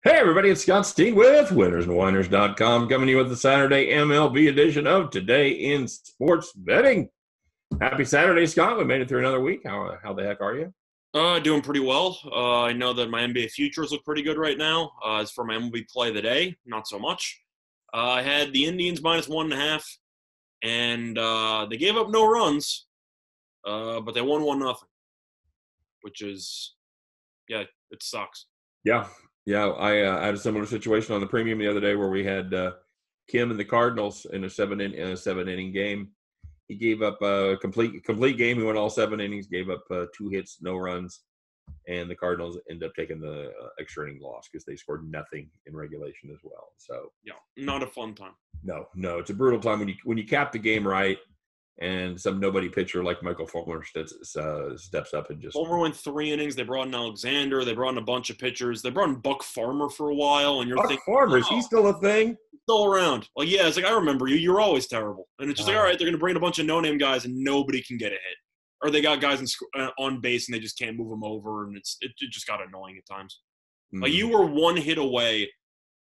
Hey everybody, it's Scott Steen with winnersandwhiners.com coming to you with the Saturday MLB edition of Today in Sports Betting. Happy Saturday, Scott. We made it through another week. How the heck are you? Doing pretty well. I know that my NBA futures look pretty good right now. As for my MLB play of the day, not so much. I had the Indians minus 1.5, and they gave up no runs, but they won 1-0, which is, yeah, it sucks. Yeah, I had a similar situation on the premium the other day where we had Kim and the Cardinals in a seven inning game. He gave up a complete game. He went all 7 innings, gave up 2 hits, no runs, and the Cardinals ended up taking the extra inning loss because they scored nothing in regulation as well. So Yeah, not a fun time. no, it's a brutal time when you cap the game right, and some nobody pitcher like Michael Fulmer steps up and just. Fulmer went 3 innings. They brought in Alexander. They brought in a bunch of pitchers. They brought in Buck Farmer for a while, and you're Buck thinking, Farmer, is he still a thing? still around. Like, yeah, it's like, I remember you. You're always terrible. And it's just like, all right, they're going to bring in a bunch of no-name guys and nobody can get a hit. Or they got guys on base and they just can't move them over, and it just got annoying at times. Like, you were one hit away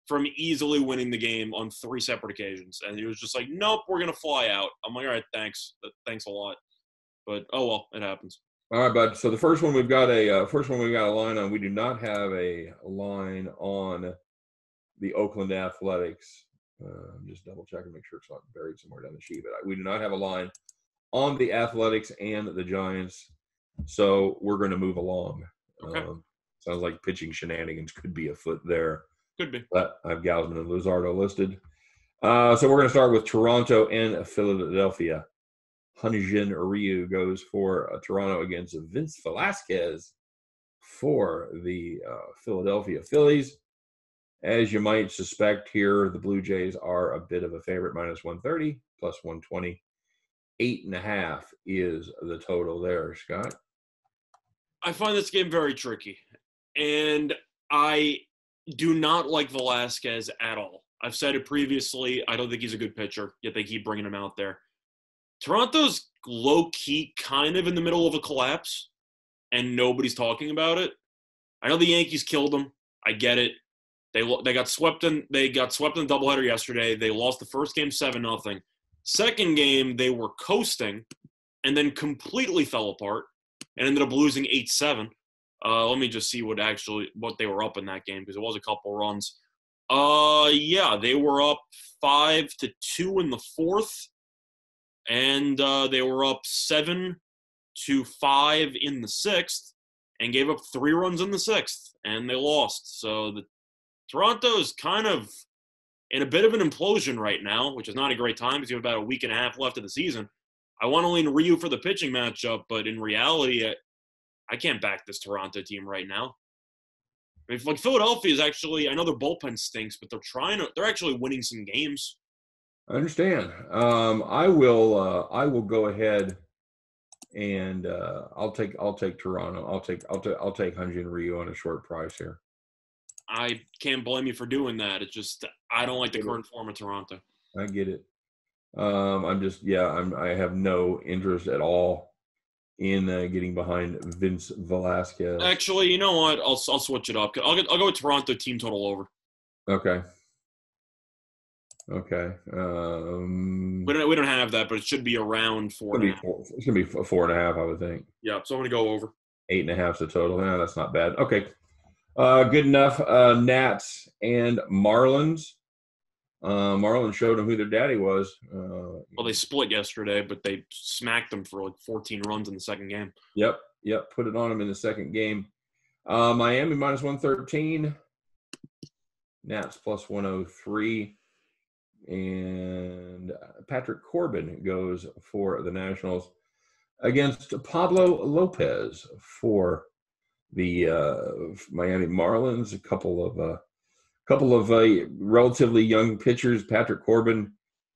from easily winning the game on 3 separate occasions. And it was just like, nope, we're going to fly out. I'm like, all right, thanks. Thanks a lot. But, oh, well, it happens. All right, bud. So the first one we've got a line on. We do not have a line on the Oakland Athletics. I'm just double checking, make sure it's not buried somewhere down the sheet. But we do not have a line on the Athletics and the Giants, so we're going to move along. Okay. Sounds like pitching shenanigans could be afoot there. Could be. But I have Gausman and Luzardo listed. So we're going to start with Toronto and Philadelphia. Hyun-Jin Ryu goes for Toronto against Vince Velasquez for the Philadelphia Phillies. As you might suspect here, the Blue Jays are a bit of a favorite, minus 130, plus 120. 8.5 is the total there, Scott. I find this game very tricky. And I do not like Velasquez at all. I've said it previously. I don't think he's a good pitcher, yet they keep bringing him out there. Toronto's low-key kind of in the middle of a collapse, and nobody's talking about it. I know the Yankees killed them. I get it. They got swept in the doubleheader yesterday. They lost the first game 7-0. Second game, they were coasting and then completely fell apart and ended up losing 8-7. Let me just see what they were up in that game, because it was a couple runs. Yeah, they were up 5-2 in the fourth, and they were up 7-5 in the sixth, and gave up 3 runs in the sixth, and they lost. So Toronto's kind of in a bit of an implosion right now, which is not a great time because you have about a week and a half left of the season. I want to lean Ryu for the pitching matchup, but in reality, I can't back this Toronto team right now. I mean, like, Philadelphia is actually, I know their bullpen stinks, but they're actually winning some games. I understand. I will go ahead and I'll take Toronto. I'll take Hyun-Jin Ryu on a short price here. I can't blame you for doing that. It's just, I don't like the current form of Toronto. I get it. I have no interest at all in getting behind Vince Velasquez. Actually, you know what? I'll switch it up. I'll go with Toronto team total over. Okay. We don't have that, but it should be around 4.5. It's gonna be 4.5, I would think. Yeah, so I'm gonna go over. 8.5 is the total. Yeah, that's not bad. Okay. Good enough. Nats and Marlins. Marlins showed them who their daddy was. Well, they split yesterday, but they smacked them for like 14 runs in the second game. Yep. Put it on them in the second game. Miami minus 113. Nats plus 103. And Patrick Corbin goes for the Nationals against Pablo Lopez for the Miami Marlins. A couple of relatively young pitchers, Patrick Corbin,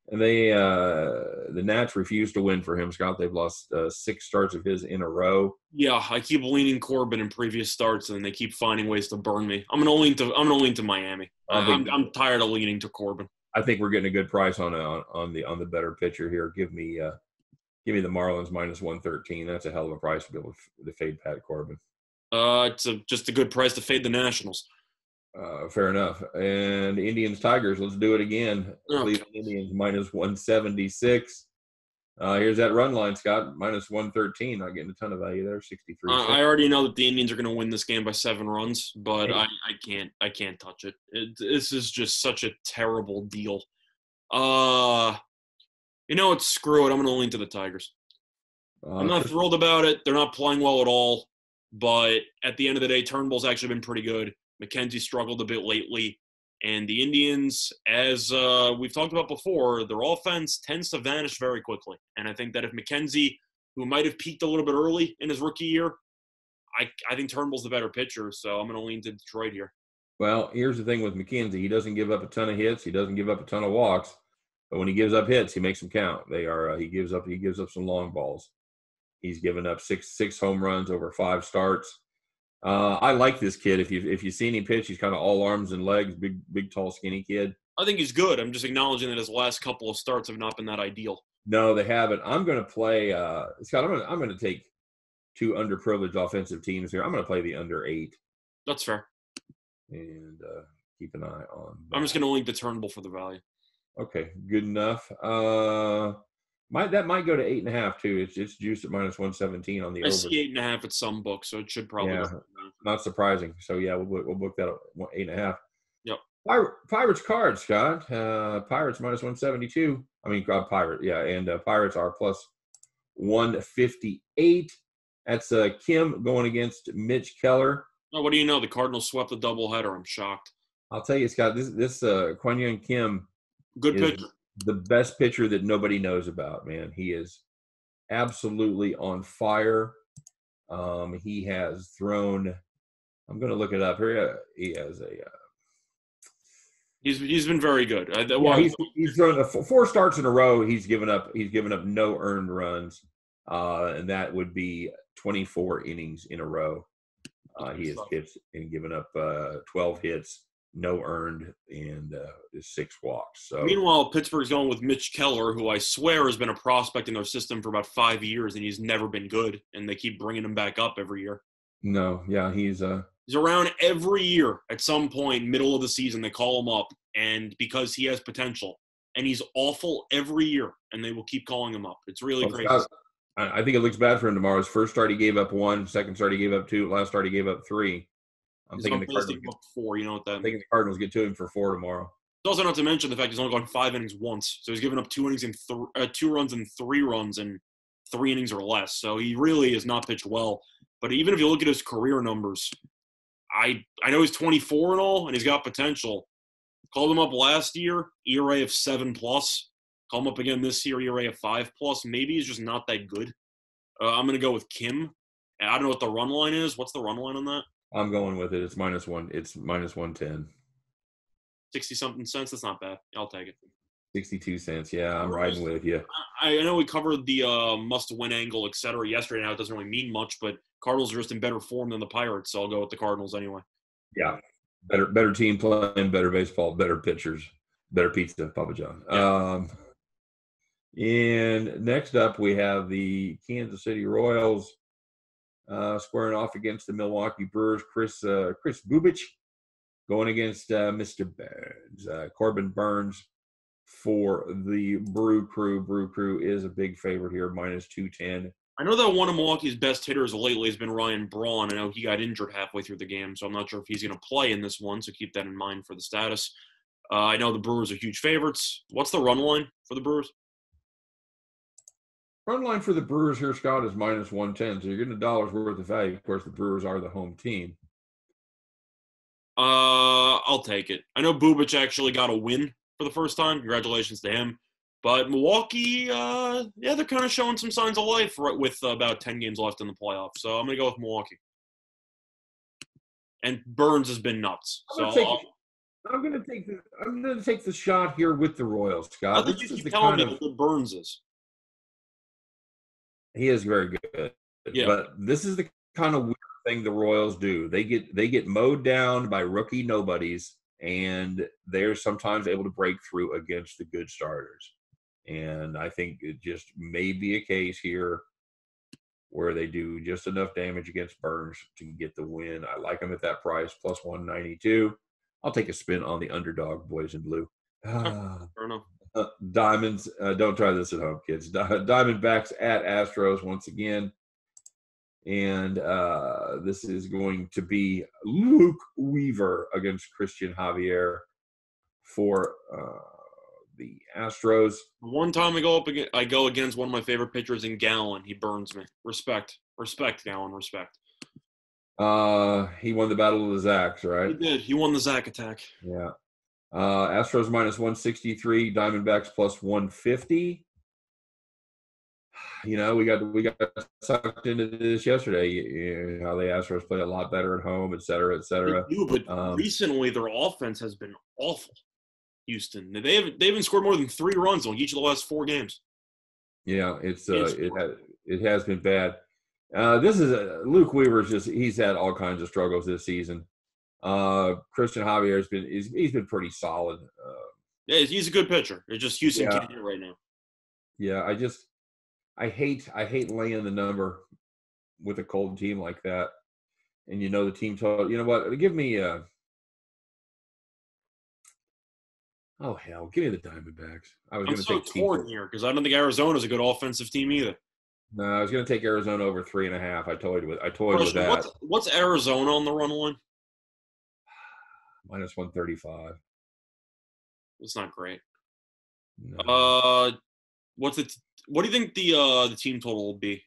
and the Nats refuse to win for him. Scott, they've lost 6 starts of his in a row. Yeah, I keep leaning Corbin in previous starts, and they keep finding ways to burn me. I'm gonna lean to Miami. I'm tired of leaning to Corbin. I think we're getting a good price on the better pitcher here. Give me the Marlins minus 113. That's a hell of a price to be able to fade Pat Corbin. It's just a good price to fade the Nationals. Fair enough. And Indians Tigers, let's do it again. Okay. Cleveland Indians minus 176. Here's that run line, Scott. Minus 113. Not getting a ton of value there. 63. I already know that the Indians are going to win this game by 7 runs, but I can't touch it. This is just such a terrible deal. You know what? Screw it. I'm going to lean to the Tigers. I'm not thrilled about it. They're not playing well at all. But at the end of the day, Turnbull's actually been pretty good. McKenzie struggled a bit lately. And the Indians, as we've talked about before, their offense tends to vanish very quickly. And I think that if McKenzie, who might have peaked a little bit early in his rookie year, I think Turnbull's the better pitcher. So I'm going to lean to Detroit here. Well, here's the thing with McKenzie. He doesn't give up a ton of hits. He doesn't give up a ton of walks. But when he gives up hits, he makes them count. He gives up some long balls. He's given up six home runs over 5 starts. I like this kid. If you see him pitch, he's kind of all arms and legs, big, tall, skinny kid. I think he's good. I'm just acknowledging that his last couple of starts have not been that ideal. No, they haven't. I'm going to play Scott. I'm going to take 2 underprivileged offensive teams here. I'm going to play the under 8. That's fair. And keep an eye on that. I'm just going to link the Turnbull for the value. Okay, good enough. That might go to 8.5 too. It's juiced at minus 117 on the over. I see 8.5 at some books, so it should probably. Yeah, not surprising. So yeah, we'll book that at 8.5. Yep. Pirates cards, Scott. Pirates minus 172. I mean, Pirate, yeah, and Pirates are plus 158. That's Kim going against Mitch Keller. Oh, what do you know? The Cardinals swept the doubleheader. I'm shocked. I'll tell you, Scott. This Kwon Young Kim, good pitcher, the best pitcher that nobody knows about. Man, he is absolutely on fire. He has thrown. I'm going to look it up here. He has a. He's been very good. He's thrown 4 starts in a row. He's given up no earned runs, and that would be 24 innings in a row. He has pitched and given up 12 hits, no earned, and 6 walks. So meanwhile, Pittsburgh's going with Mitch Keller, who I swear has been a prospect in their system for about 5 years, and he's never been good. And they keep bringing him back up every year. No, yeah, he's around every year at some point, middle of the season, they call him up, and because he has potential, and he's awful every year, and they will keep calling him up. It's really crazy. I think it looks bad for him tomorrow. His first start, he gave up 1. Second start, he gave up 2. Last start, he gave up 3. I'm thinking the Cardinals get 4. You know what that? I'm thinking the Cardinals get to him for 4 tomorrow. It's also not to mention the fact he's only gone 5 innings once, so he's given up 2 innings and 2 runs and 3 runs in 3 innings or less. So he really has not pitched well. But even if you look at his career numbers, I know he's 24 and all, and he's got potential. Called him up last year, ERA of 7+. Call him up again this year, ERA of 5+. Maybe he's just not that good. I'm going to go with Kim. I don't know what the run line is. What's the run line on that? I'm going with it. It's -1. It's minus 110. 60-something cents. That's not bad. I'll take it. 62 cents. Yeah, I'm riding with you. I know we covered the must-win angle, et cetera, yesterday. Now it doesn't really mean much, but Cardinals are just in better form than the Pirates, so I'll go with the Cardinals anyway. Yeah, better team playing, better baseball, better pitchers, better pizza, Papa John. Yeah. And next up, we have the Kansas City Royals squaring off against the Milwaukee Brewers. Chris Bubich going against Mr. Burns. Corbin Burns for the Brew Crew. Brew Crew is a big favorite here, minus 210. I know that one of Milwaukee's best hitters lately has been Ryan Braun. I know he got injured halfway through the game, so I'm not sure if he's going to play in this one, so keep that in mind for the status. I know the Brewers are huge favorites. What's the run line for the Brewers? Run line for the Brewers here, Scott, is minus 110, so you're getting $1 worth of value. Of course, the Brewers are the home team. I'll take it. I know Bubich actually got a win for the first time. Congratulations to him. But Milwaukee, they're kind of showing some signs of life right with about 10 games left in the playoffs. So I'm going to go with Milwaukee. And Burns has been nuts. I'm going to take the shot here with the Royals, Scott. I think you keep telling me how good Burns is. He is very good. Yeah. But this is the kind of weird thing the Royals do. They get mowed down by rookie nobodies, and they're sometimes able to break through against the good starters. And I think it just may be a case here where they do just enough damage against Burns to get the win. I like them at that price, plus 192. I'll take a spin on the underdog, boys in blue. Fair enough. Diamonds, don't try this at home, kids. Diamondbacks at Astros once again. And this is going to be Luke Weaver against Christian Javier for the Astros. One time I go against one of my favorite pitchers in Gallen. He burns me. Respect, Gallen. Respect. He won the Battle of the Zacks, right? He did. He won the Zack attack. Yeah. Astros minus 163, Diamondbacks plus 150. We got sucked into this yesterday. How the Astros play a lot better at home, et cetera, et cetera. They do, but recently their offense has been awful. Houston, they haven't scored more than 3 runs on each of the last 4 games. Yeah, it has been bad. This is Luke Weaver's he's had all kinds of struggles this season. Christian Javier's he's been pretty solid. Yeah, he's a good pitcher. It's just Houston can't hit right now. Yeah, I hate laying the number with a cold team like that. And the team total. You know what? Give me oh hell, give me the Diamondbacks. I'm so torn here because I don't think Arizona's a good offensive team either. No, I was going to take Arizona over 3.5. I toyed with that. What's Arizona on the run line? Minus 135. It's not great. No. What do you think the team total will be?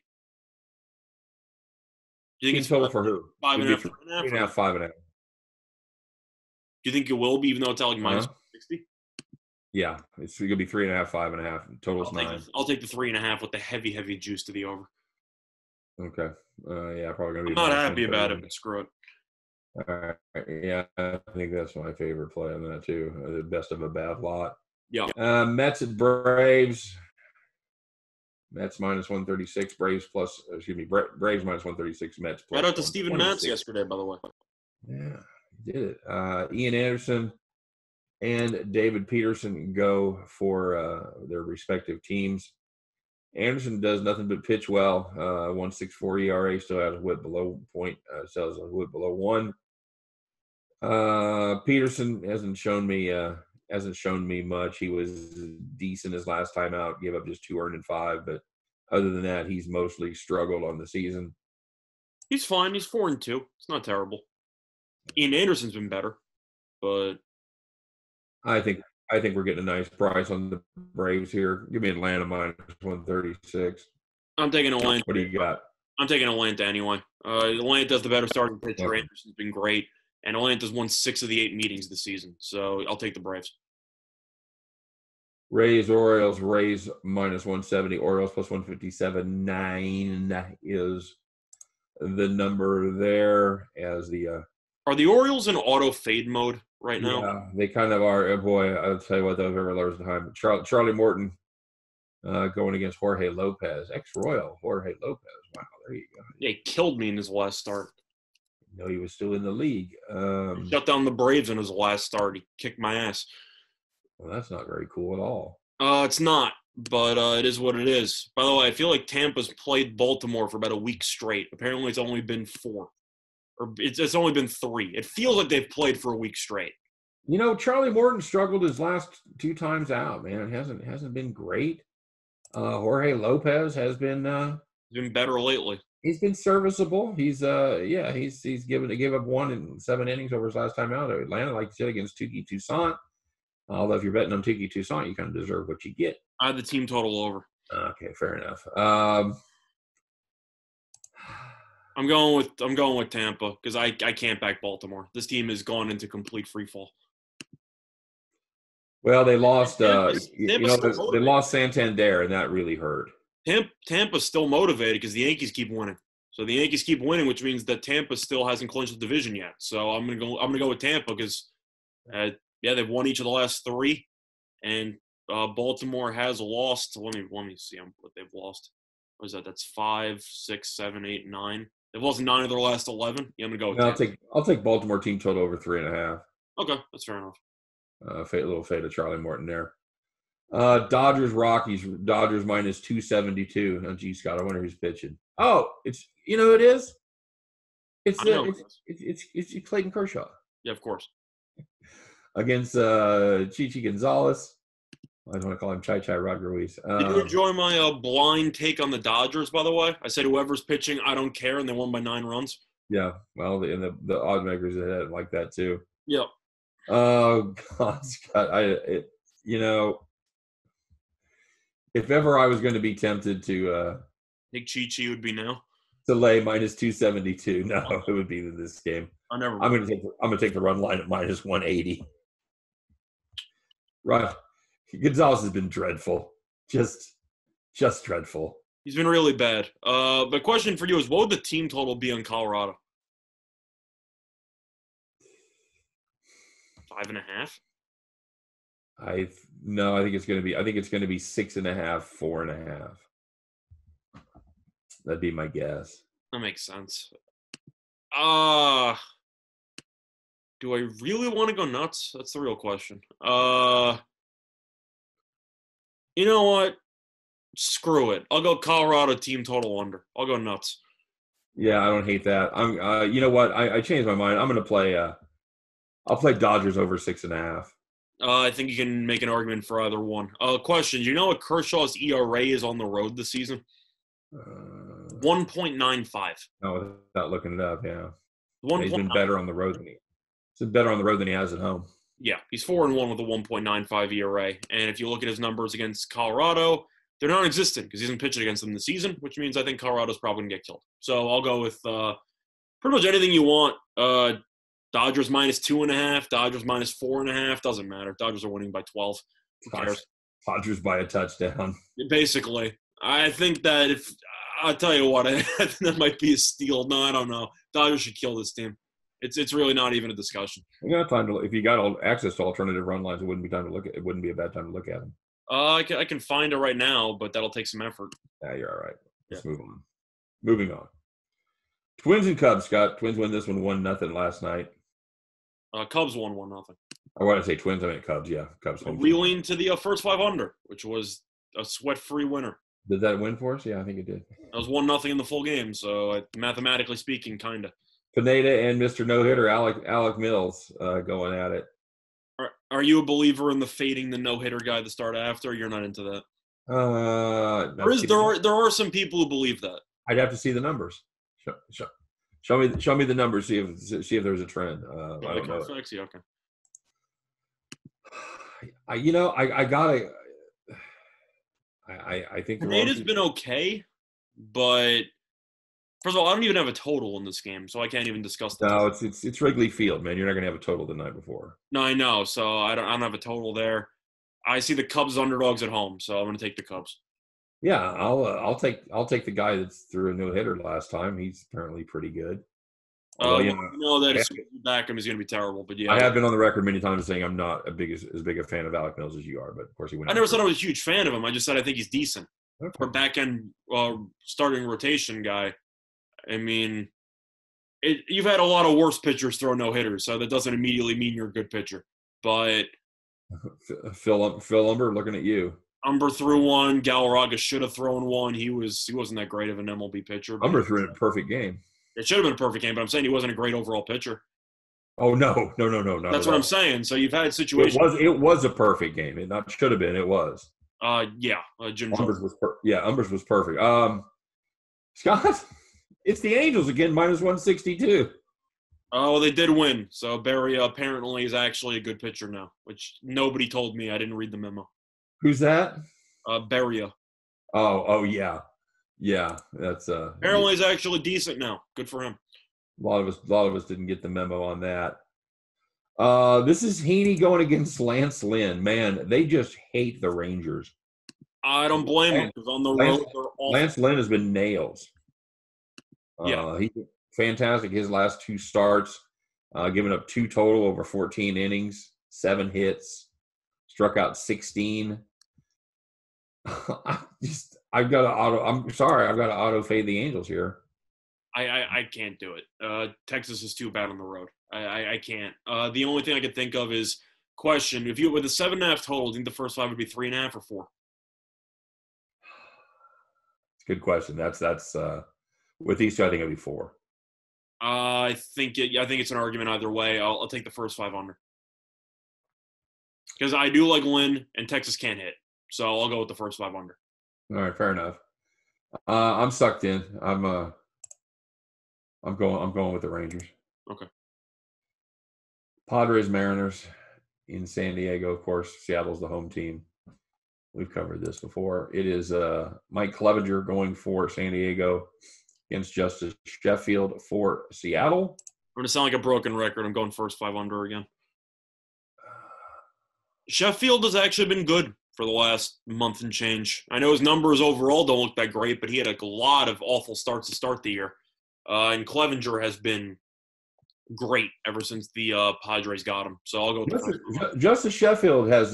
Do you think team it's total for who? 5.5? 3.5, 5.5. Do you think it will be, even though it's like minus 60? Yeah, it's going to be 3.5, 5.5. Total's 9. I'll take the 3.5 with the heavy juice to the over. Okay. Yeah, probably going to be. I'm not happy about it, but screw it. All right. Yeah, I think that's my favorite play on that too. The best of a bad lot. Yeah. Mets and Braves. Mets minus 136. Braves minus 136. Mets plus. Shout out to Steven Matz yesterday, by the way. Yeah, he did it. Ian Anderson and David Peterson go for their respective teams. Anderson does nothing but pitch well. 1.64 ERA, still has a whip below point. Still has a whip below 1. Peterson hasn't shown me much. He was decent his last time out. Gave up just 2 earned and 5, but other than that, he's mostly struggled on the season. He's fine. He's 4-2. It's not terrible. Ian Anderson's been better, but I think we're getting a nice price on the Braves here. Give me Atlanta minus 136. I'm taking Atlanta. What do you got? I'm taking Atlanta anyway. Atlanta's the better starting pitcher. Okay. Anderson's been great, and Atlanta's won 6 of the 8 meetings this season. So I'll take the Braves. Rays, Orioles. Rays minus 170. Orioles plus 157. 9 is the number there. As the are the Orioles in auto fade mode right now? Yeah, they kind of are. Oh boy, I'll tell you what, those ever lows the time. Charlie Morton going against Jorge Lopez, ex-Royal Jorge Lopez. Wow, there you go. Yeah, he killed me in his last start. No, he was still in the league. He shut down the Braves in his last start. He kicked my ass. Well, that's not very cool at all. It's not, but it is what it is. By the way, I feel like Tampa's played Baltimore for about a week straight. Apparently, it's only been 4. Or it's only been 3. It feels like they've played for a week straight. Charlie Morton struggled his last 2 times out, man. It hasn't been great. Jorge Lopez has been better lately. He's been serviceable. He's gave up 1 in 7 innings over his last time out. Atlanta, like you said, against Tuki Toussaint. Although if you're betting on Tuki Toussaint, you kind of deserve what you get. I had the team total over. Okay, fair enough. I'm going with Tampa because I can't back Baltimore. This team has gone into complete free fall. Well, they lost. They lost Santander, and that really hurt. Tampa's still motivated because the Yankees keep winning. So the Yankees keep winning, which means that Tampa still hasn't clinched the division yet. So I'm gonna go with Tampa because, they've won each of the last 3, and Baltimore has lost. Let me see what they've lost. What is that? That's 5, 6, 7, 8, 9. They've lost 9 of their last 11. Yeah, I'm gonna go with Tampa. I'll take Baltimore team total over 3.5. Okay, that's fair enough. A little fade of Charlie Morton there. Dodgers, Rockies. Dodgers minus 272. Oh, gee, Scott, I wonder who's pitching. Oh, it's who it is. It's Clayton Kershaw. Yeah, of course. against Chichi Gonzalez. I don't want to call him Chai Chai Rodriguez. Did you enjoy my blind take on the Dodgers, by the way? I said whoever's pitching, I don't care, and they won by 9 runs. Yeah, well, the odd makers had it like that too. Yep. Oh God, Scott! If ever I was going to be tempted to think Chi would be now. To lay minus 272, no, it would be this game. I'm going to take the run line at minus 180. Right, Gonzalez has been dreadful, just dreadful. He's been really bad. The question for you is, what would the team total be on Colorado? 5.5. I think it's going to be 6.5, 4.5. That'd be my guess. That makes sense. Do I really want to go nuts? That's the real question. You know what? Screw it. I'll go Colorado team total under. I'll go nuts. Yeah, I don't hate that. I'm. You know what? I changed my mind. I'm going to play. I'll play Dodgers over 6.5. I think you can make an argument for either one. Question: do you know what Kershaw's ERA is on the road this season? 1.95. No, without looking it up, yeah. He's been better on the road than he has at home. Yeah, he's 4-1 with a 1.95 ERA. And if you look at his numbers against Colorado, they're non-existent because he hasn't pitched against them this season, which means I think Colorado's probably going to get killed. So I'll go with pretty much anything you want. Dodgers minus 2.5, Dodgers minus 4.5. Doesn't matter. Dodgers are winning by 12. Who cares? Dodgers by a touchdown. Basically. I think that I'll tell you what, I think that might be a steal. No, I don't know. Dodgers should kill this team. It's really not even a discussion. You got time to, if you got access to alternative run lines, it wouldn't be a bad time to look at them. I can find it right now, but that'll take some effort. Yeah, you're all right. Let's move on. Moving on. Twins and Cubs, Scott. Twins win this one 1-0 last night. Cubs won 1-0. I want to say Twins. I meant Cubs. Yeah, Cubs. We leaned to the first 5 under, which was a sweat-free winner. Did that win for us? Yeah, I think it did. It was 1-0 in the full game, so mathematically speaking, kind of. Pineda and Mr. No-Hitter, Alec Mills, going at it. Are you a believer in the fading the no-hitter guy to start after? You're not into that? There are some people who believe that. I'd have to see the numbers. Show me the numbers. See if there's a trend. I don't know. Okay. I think Pineda's been okay, but first of all, I don't even have a total in this game, so I can't even discuss that. No, it's Wrigley Field, man. You're not gonna have a total the night before. No, I know. So I don't have a total there. I see the Cubs underdogs at home, so I'm gonna take the Cubs. Yeah, I'll take the guy that threw a no-hitter last time. He's apparently pretty good. That Beckham is going to be terrible, but yeah. I have been on the record many times saying I'm not as big a fan of Alec Mills as you are, but of course he went. I never said I was a huge fan of him. I just said I think he's decent for back-end starting rotation guy. I mean, you've had a lot of worse pitchers throw no-hitters, so that doesn't immediately mean you're a good pitcher. But Phil Umber, looking at you. Umber threw one. Galarraga should have thrown one. He wasn't that great of an MLB pitcher. Umber threw in a perfect game. It should have been a perfect game, but I'm saying he wasn't a great overall pitcher. Oh, no. That's what I'm saying. So you've had situations. It was a perfect game. It not should have been. It was. Jim Umbers was Umbers was perfect. Scott, it's the Angels again, minus 162. Oh, they did win. So Barry apparently is actually a good pitcher now, which nobody told me. I didn't read the memo. Who's that? Beria. Oh, yeah. Yeah, that's apparently he's actually decent now. Good for him. A lot of us didn't get the memo on that. This is Heaney going against Lance Lynn. Man, they just hate the Rangers. I don't blame him because on the road they're awful. Lance Lynn has been nails. He's fantastic. His last 2 starts, giving up 2 total over 14 innings, 7 hits, struck out 16. I've got to auto fade the Angels here. I can't do it. Texas is too bad on the road. I can't. The only thing I could think of is question. If you with a 7.5 total, do you think the first 5 would be 3.5 or 4? It's a good question. That's with these 2, I think it'd be 4. I think it's an argument either way. I'll take the first 5 under. Because I do like Lynn, and Texas can't hit. So I'll go with the first 5 under. All right, fair enough. I'm sucked in. I'm going with the Rangers. Okay. Padres Mariners in San Diego, of course. Seattle's the home team. We've covered this before. It is Mike Clevenger going for San Diego against Justice Sheffield for Seattle. I'm going to sound like a broken record. I'm going first 5 under again. Sheffield has actually been good for the last month and change. I know his numbers overall don't look that great, but he had a lot of awful starts to start the year. And Clevenger has been great ever since the Padres got him. So I'll go with the first. Justice Sheffield has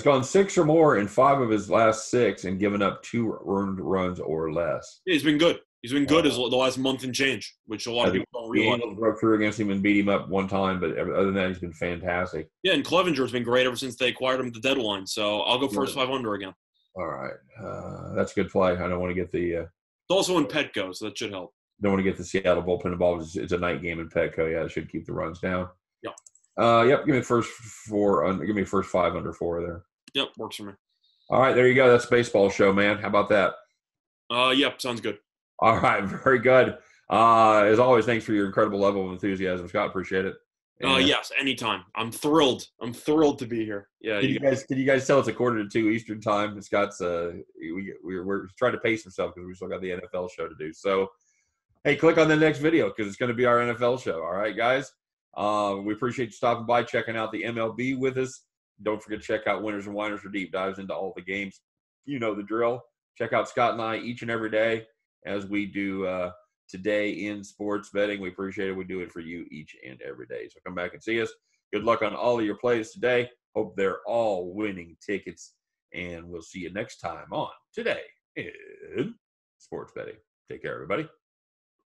gone 6 or more in 5 of his last 6 and given up 2 earned runs or less. Yeah, he's been good. He's been good as the last month and change, which a lot of people don't realize. The Angels broke through against him and beat him up one time, but other than that, he's been fantastic. Yeah, and Clevenger's been great ever since they acquired him at the deadline. So I'll go first 5 under again. All right. That's a good play. I don't want to get the it's also in Petco, so that should help. Don't want to get the Seattle bullpen involved. It's a night game in Petco. Yeah, it should keep the runs down. Yeah. Yep. Give me first 5 under 4 there. Yep, works for me. All right, there you go. That's baseball show, man. How about that? Yep, sounds good. All right, very good. As always, thanks for your incredible level of enthusiasm, Scott. Appreciate it. Yes, anytime. I'm thrilled. I'm thrilled to be here. Yeah. Can you guys tell it's 1:45 Eastern time? Scott's we're trying to pace himself because we still got the NFL show to do. So, hey, click on the next video because it's going to be our NFL show. All right, guys. We appreciate you stopping by, checking out the MLB with us. Don't forget to check out Winners and Winers for deep dives into all the games. You know the drill. Check out Scott and I each and every day as we do today in sports betting. We appreciate it. We do it for you each and every day. So come back and see us. Good luck on all of your plays today. Hope they're all winning tickets. And we'll see you next time on Today in Sports Betting. Take care, everybody.